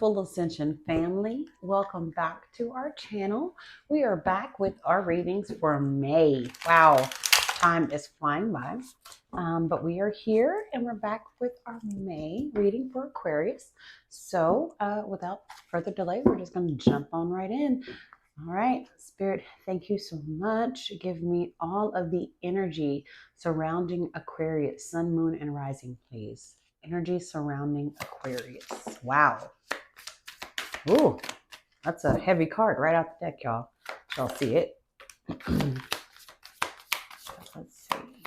beautiful Ascension family. Welcome back to our channel. We are back with our readings for May. Wow, time is flying by. But we are here and we're back with our May reading for Aquarius. So without further delay, we're just going to jump on right in. All right, Spirit, thank you so much. Give me all of the energy surrounding Aquarius, Sun, Moon, and Rising, please. Energy surrounding Aquarius. Wow. Ooh, that's a heavy card right out the deck, y'all. Y'all see it. Let's see.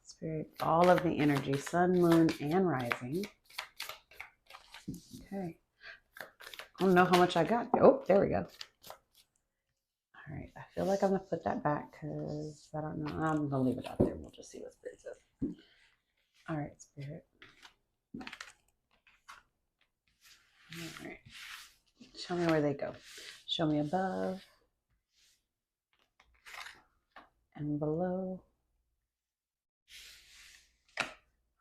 Spirit, all of the energy, Sun, Moon, and Rising. Okay. I don't know how much I got. Oh, there we go. All right. I feel like I'm going to put that back because I don't know. I'm going to leave it out there. We'll just see what Spirit says. All right, Spirit. All right. Show me where they go. Show me above and below.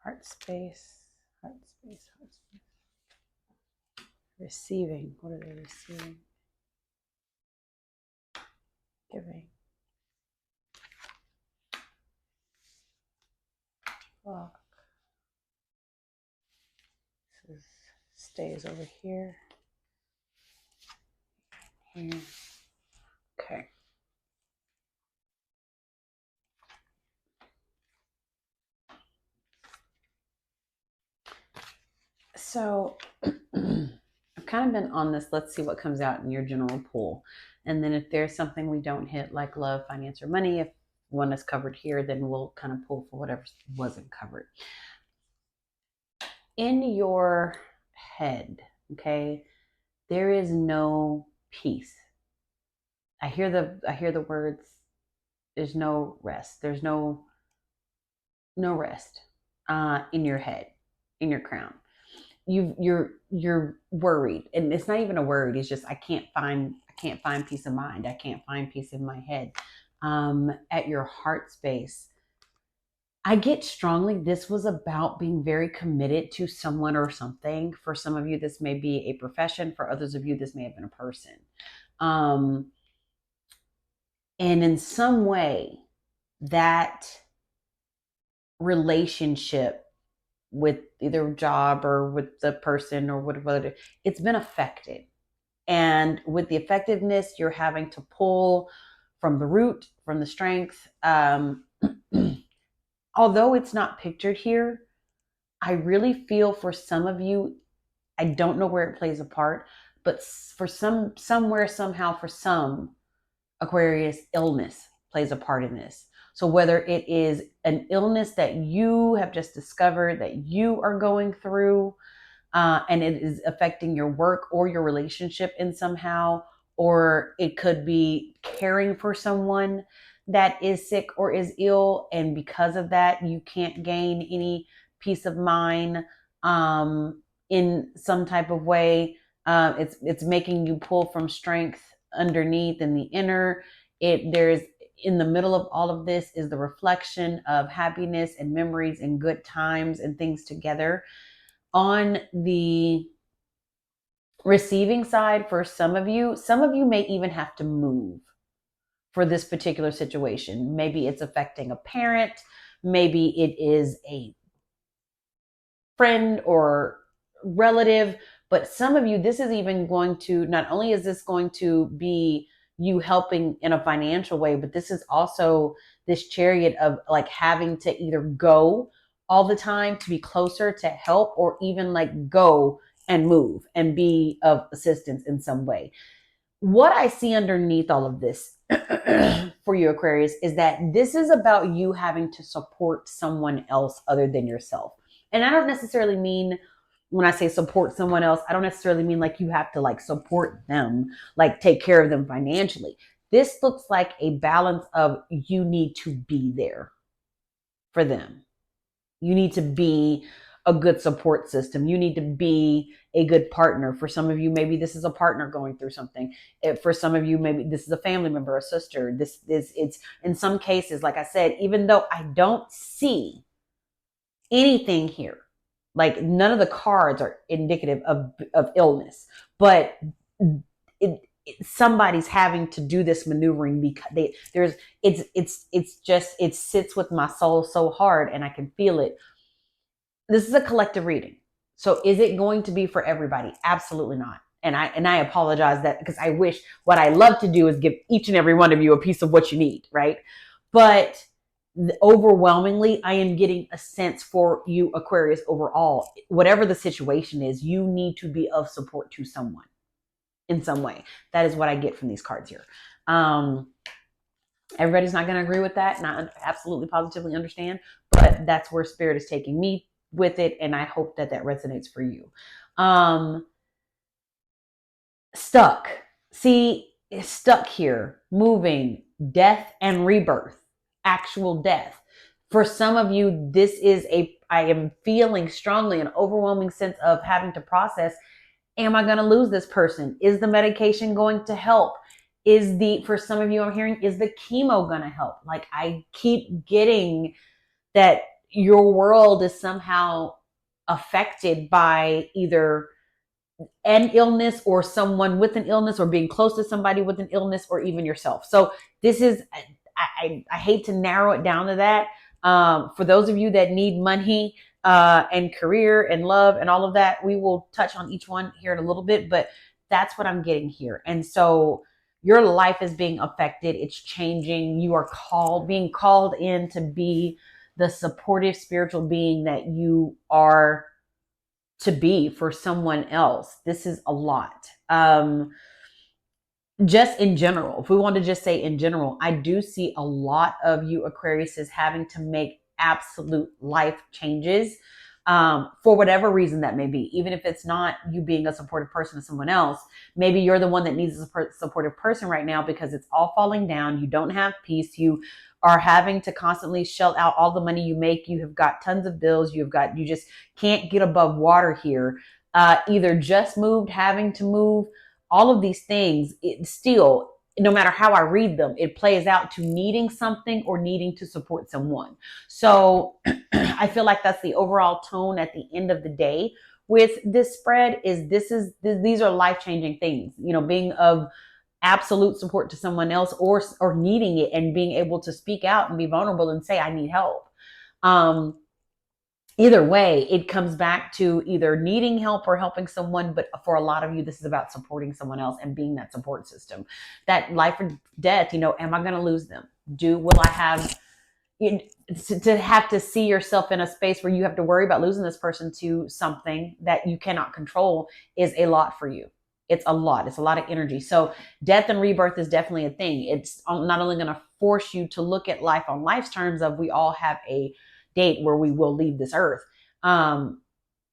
Heart space. Heart space. Heart space. Receiving. What are they receiving? Giving. Clock. This is, stays over here. Here. Okay. So I've kind of been on this. Let's see what comes out in your general pool. And then if there's something we don't hit, like love, finance, or money, if one is covered here, then we'll kind of pull for whatever wasn't covered. In your head, okay, there is no peace. I hear the words, there's no rest. There's no rest in your head, in your crown. You're worried, and it's not even a worried. It's just I can't find peace of mind. I can't find peace in my head. At your heart space, I get strongly this was about being very committed to someone or something. For some of you, this may be a profession. For others of you, this may have been a person. And in some way, that relationship with either job or with the person or whatever, it's been affected. And with the effectiveness, you're having to pull from the root, from the strength. Although it's not pictured here, I really feel for some of you, I don't know where it plays a part, but for somewhere, somehow, for some, Aquarius, illness plays a part in this. So whether it is an illness that you have just discovered that you are going through, and it is affecting your work or your relationship in somehow, or it could be caring for someone that is sick or is ill, and because of that, you can't gain any peace of mind in some type of way. It's making you pull from strength underneath in the inner. There's in the middle of all of this is the reflection of happiness and memories and good times and things together. On the receiving side, for some of you may even have to move for this particular situation. Maybe it's affecting a parent, maybe it is a friend or relative, but some of you, this is even going to, not only is this going to be you helping in a financial way, but this is also this chariot of like having to either go all the time to be closer to help, or even like go and move and be of assistance in some way. What I see underneath all of this for you, Aquarius, is that this is about you having to support someone else other than yourself. And I don't necessarily mean, when I say support someone else, I don't necessarily mean like you have to like support them, like take care of them financially. This looks like a balance of you need to be there for them. You need to be a good support system. You need to be a good partner. For some of you, maybe this is a partner going through something. For some of you, maybe this is a family member, a sister. It's in some cases, like I said, even though I don't see anything here Like none of the cards are indicative of illness, but somebody's having to do this maneuvering because it sits with my soul so hard and I can feel it. This is a collective reading. So is it going to be for everybody? Absolutely not. And I apologize that, because I wish, what I love to do is give each and every one of you a piece of what you need, right? But overwhelmingly, I am getting a sense for you, Aquarius, overall. Whatever the situation is, you need to be of support to someone in some way. That is what I get from these cards here. Everybody's not going to agree with that, and I absolutely positively understand, but that's where Spirit is taking me with it, and I hope that that resonates for you. Stuck. See, stuck here, moving, death and rebirth, actual death. For some of you, I am feeling strongly an overwhelming sense of having to process, am I going to lose this person? Is the medication going to help? For some of you I'm hearing, is the chemo going to help? Like, I keep getting that your world is somehow affected by either an illness or someone with an illness, or being close to somebody with an illness, or even yourself. So this is, I hate to narrow it down to that. For those of you that need money and career and love and all of that, we will touch on each one here in a little bit, but that's what I'm getting here. And so your life is being affected. It's changing. You are being called in to be the supportive spiritual being that you are to be for someone else. This is a lot. Just in general, if we want to just say in general, I do see a lot of you Aquariuses having to make absolute life changes for whatever reason that may be. Even if it's not you being a supportive person to someone else, maybe you're the one that needs a supportive person right now because it's all falling down. You don't have peace. You are having to constantly shell out all the money you make. You have got tons of bills. You just can't get above water here. Either just moved, having to move, all of these things, it still, no matter how I read them, it plays out to needing something or needing to support someone. So I feel like that's the overall tone at the end of the day with this spread. These are life-changing things, being of absolute support to someone else, or needing it and being able to speak out and be vulnerable and say, I need help. Either way, it comes back to either needing help or helping someone. But for a lot of you, this is about supporting someone else and being that support system. That life or death, am I going to lose them? Will I have to have to see yourself in a space where you have to worry about losing this person to something that you cannot control is a lot for you. It's a lot. It's a lot of energy. So death and rebirth is definitely a thing. It's not only going to force you to look at life on life's terms of, we all have a date where we will leave this earth,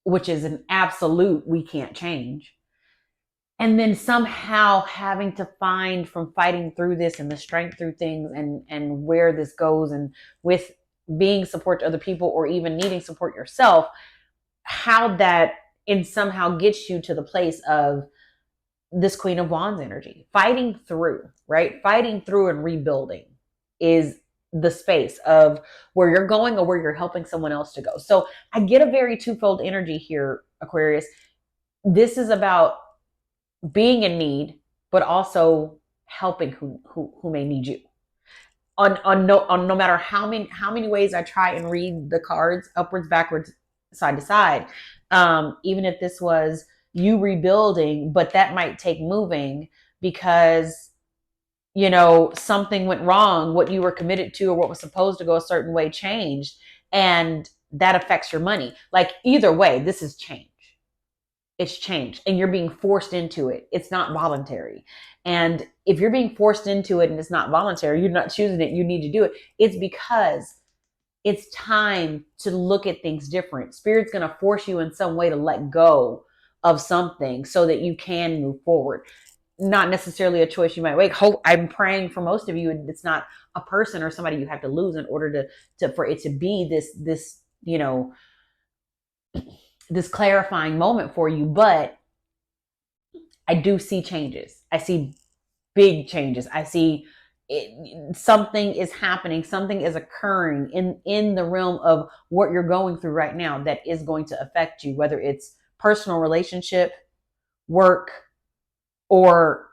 which is an absolute we can't change. And then somehow having to find, from fighting through this and the strength through things and where this goes, and with being support to other people or even needing support yourself, how that somehow gets you to the place of this Queen of Wands energy, fighting through, right? Fighting through and rebuilding is the space of where you're going or where you're helping someone else to go. So I get a very twofold energy here, Aquarius. This is about being in need, but also helping who may need you. On no matter how many ways I try and read the cards, upwards, backwards, side to side, even if this was you rebuilding, but that might take moving because something went wrong, what you were committed to or what was supposed to go a certain way changed, and that affects your money. Like, either way, this is change. It's change, and you're being forced into it. It's not voluntary. And if you're being forced into it and it's not voluntary, you're not choosing it, you need to do it, it's because it's time to look at things different. Spirit's going to force you in some way to let go of something so that you can move forward. Not necessarily a choice you might make. I'm praying for most of you, it's not a person or somebody you have to lose in order for it to be this this clarifying moment for you. But I do see changes. I see big changes. I see something is happening, something is occurring in the realm of what you're going through right now that is going to affect you, whether it's personal relationship, work, or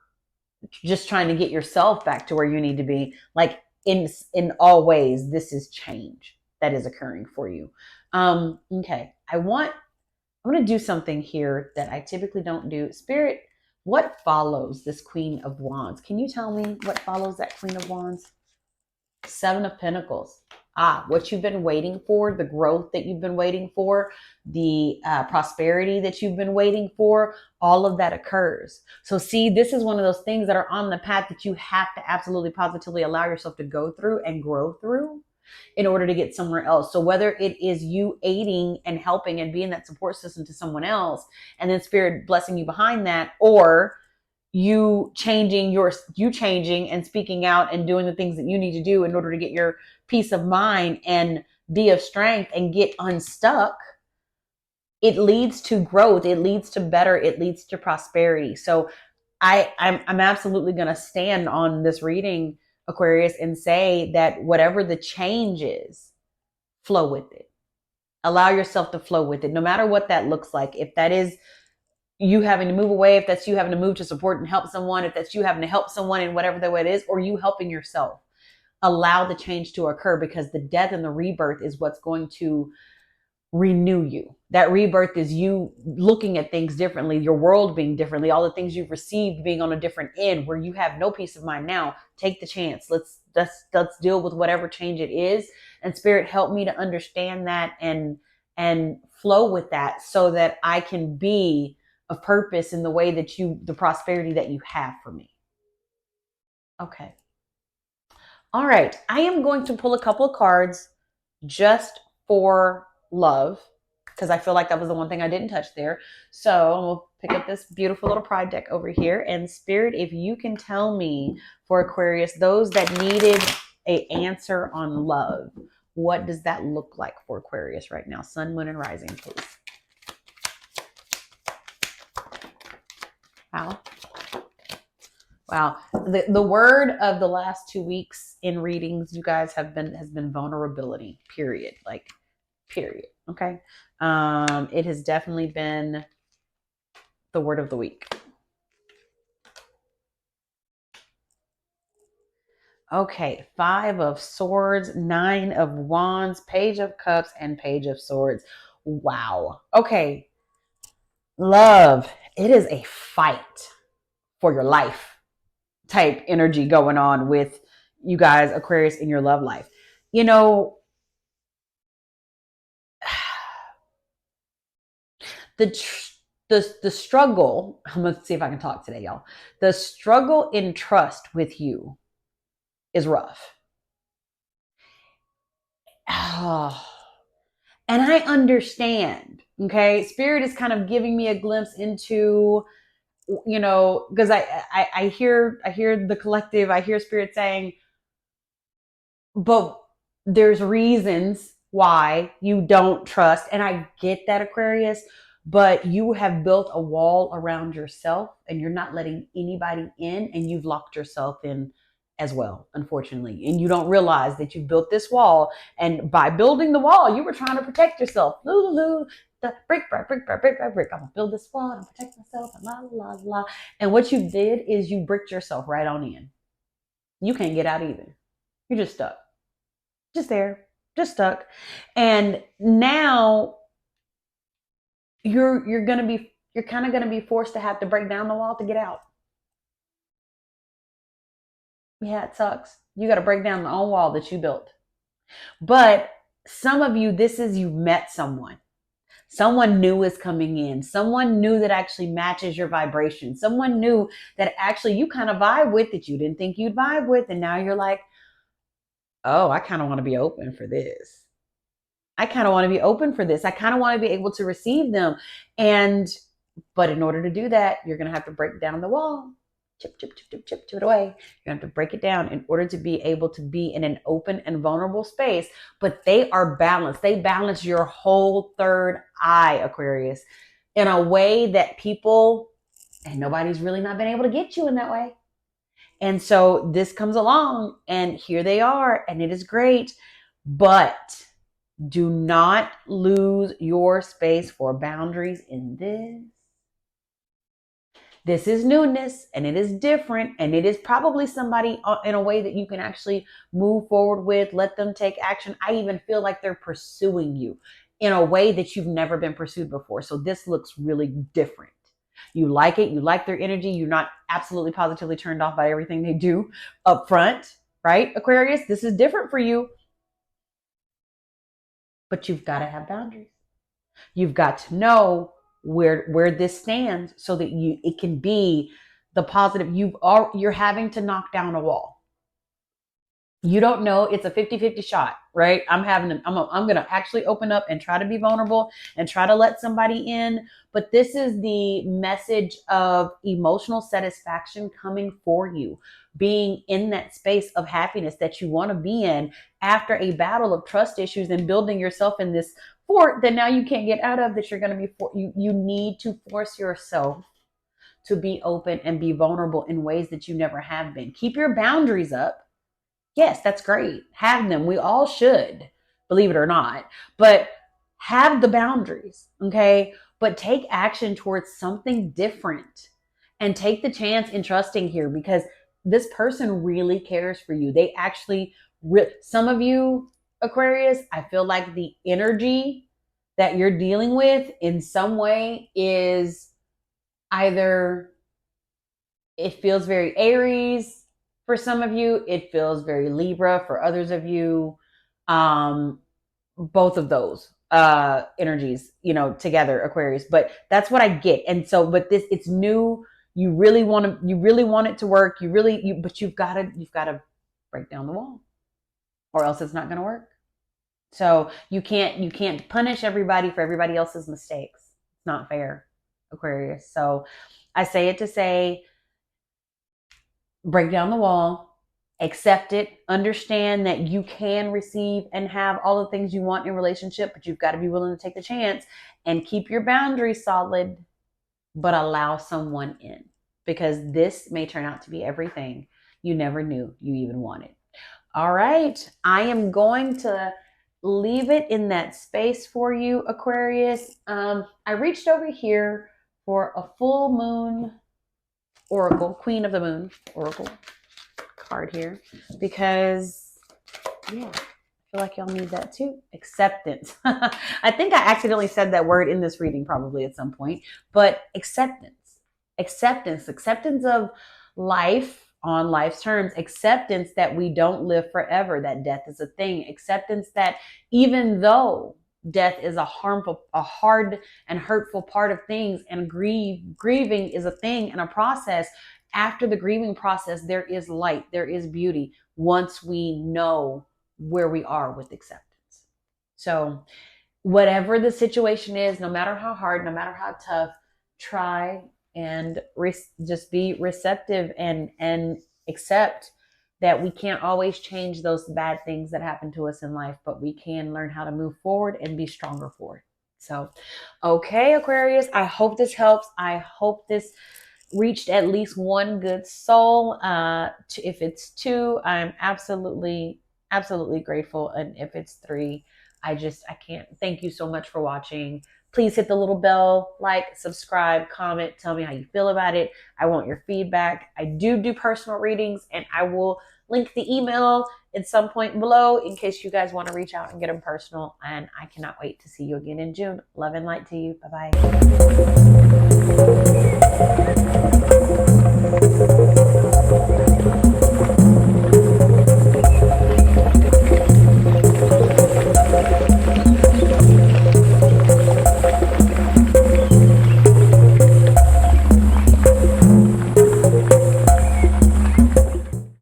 just trying to get yourself back to where you need to be. Like in all ways, this is change that is occurring for you. Okay, I'm going to do something here that I typically don't do. Spirit, what follows this Queen of Wands? Can you tell me what follows that Queen of Wands? Seven of Pentacles. What you've been waiting for, the growth that you've been waiting for, the prosperity that you've been waiting for, all of that occurs. So see, this is one of those things that are on the path that you have to absolutely positively allow yourself to go through and grow through in order to get somewhere else. So whether it is you aiding and helping and being that support system to someone else, and then Spirit blessing you behind that, or you changing and speaking out and doing the things that you need to do in order to get your peace of mind and be of strength and get unstuck, it leads to growth, it leads to better, it leads to prosperity. So I'm absolutely going to stand on this reading, Aquarius, and say that whatever the change is, flow with it. Allow yourself to flow with it, no matter what that looks like. If that is you having to move away, if that's you having to move to support and help someone, if that's you having to help someone in whatever the way it is, or you helping yourself, allow the change to occur, because the death and the rebirth is what's going to renew you. That rebirth is you looking at things differently, your world being differently, all the things you've received being on a different end where you have no peace of mind now. Take the chance. Let's deal with whatever change it is. And Spirit, help me to understand that and flow with that so that I can be of purpose in the way that the prosperity that you have for me. Okay. All right. I am going to pull a couple of cards just for love, because I feel like that was the one thing I didn't touch there. So we'll pick up this beautiful little pride deck over here. And Spirit, if you can tell me for Aquarius, those that needed an answer on love, what does that look like for Aquarius right now? Sun, moon, and rising, please. Wow. The word of the last 2 weeks in readings, you guys, has been vulnerability, period. Like, period. Okay. It has definitely been the word of the week. Okay. 5 of Swords, 9 of Wands, Page of Cups, and Page of Swords. Wow. Okay. Love. It is a fight for your life type energy going on with you guys, Aquarius, in your love life. You know, the struggle, I'm gonna see if I can talk today, y'all. The struggle in trust with you is rough. Oh, and I understand. Okay, Spirit is kind of giving me a glimpse into, because I hear the collective, I hear Spirit saying, but there's reasons why you don't trust. And I get that, Aquarius, but you have built a wall around yourself and you're not letting anybody in, and you've locked yourself in as well, unfortunately. And you don't realize that you built this wall, and by building the wall, you were trying to protect yourself. Lulu, the brick by brick by brick by brick. I'm gonna build this wall and protect myself, and la la la. And what you did is you bricked yourself right on in. You can't get out either. You're just stuck. Just there, just stuck. And now you're kind of gonna be forced to have to break down the wall to get out. Yeah, it sucks. You got to break down the own wall that you built. But some of you, this is you've met someone. Someone new is coming in. Someone new that actually matches your vibration. Someone new that actually you kind of vibe with, that you didn't think you'd vibe with. And now you're like, oh, I kind of want to be open for this. I kind of want to be open for this. I kind of want to be able to receive them. But in order to do that, you're going to have to break down the wall. Chip it away. You have to break it down in order to be able to be in an open and vulnerable space. But they are balanced. They balance your whole third eye, Aquarius, in a way that people, and nobody's really not been able to get you in that way. And so this comes along and here they are, and it is great. But do not lose your space for boundaries in this. This is newness and it is different, and it is probably somebody in a way that you can actually move forward with, let them take action. I even feel like they're pursuing you in a way that you've never been pursued before. So this looks really different. You like it, you like their energy, you're not absolutely positively turned off by everything they do up front, right? Aquarius, this is different for you, but you've got to have boundaries. You've got to know where this stands so that it can be the positive. You're having to knock down a wall. You don't know, it's a 50-50 shot, right? I'm going to actually open up and try to be vulnerable and try to let somebody in. But this is the message of emotional satisfaction coming for you, being in that space of happiness that you want to be in after a battle of trust issues and building yourself in this fort that now you can't get out of, that you're going to be you need to force yourself to be open and be vulnerable in ways that you never have been. Keep your boundaries up. Yes, that's great. Have them. We all should, believe it or not. But have the boundaries, okay? But take action towards something different and take the chance in trusting here, because this person really cares for you. They actually, some of you, Aquarius, I feel like the energy that you're dealing with in some way is either it feels very Aries for some of you, it feels very Libra for others of you. Both of those energies, together, Aquarius. But that's what I get. And so, but it's new. You really want it to work. But you've got to break down the wall, or else it's not going to work. So you can't punish everybody for everybody else's mistakes. It's not fair, Aquarius. So I say it to say, break down the wall, accept it, understand that you can receive and have all the things you want in a relationship, but you've got to be willing to take the chance and keep your boundaries solid, but allow someone in, because this may turn out to be everything you never knew you even wanted. All right. I am going to leave it in that space for you, Aquarius. I reached over here for a full moon oracle, queen of the moon oracle card here, because I feel like y'all need that too. Acceptance. I think I accidentally said that word in this reading probably at some point, but acceptance of life on life's terms, acceptance that we don't live forever, that death is a thing, acceptance that even though death is a hard and hurtful part of things, and grieving is a thing and a process, after the grieving process, there is light, there is beauty once we know where we are with acceptance. So whatever the situation is, no matter how hard, no matter how tough, try and just be receptive and accept that we can't always change those bad things that happen to us in life, but we can learn how to move forward and be stronger for it. So, okay, Aquarius, I hope this helps. I hope this reached at least one good soul. If it's 2, I'm absolutely grateful. And if it's 3, I can't. Thank you so much for watching. Please hit the little bell, like, subscribe, comment, tell me how you feel about it. I want your feedback. I do personal readings, and I will link the email at some point below in case you guys want to reach out and get them personal. And I cannot wait to see you again in June. Love and light to you. Bye-bye.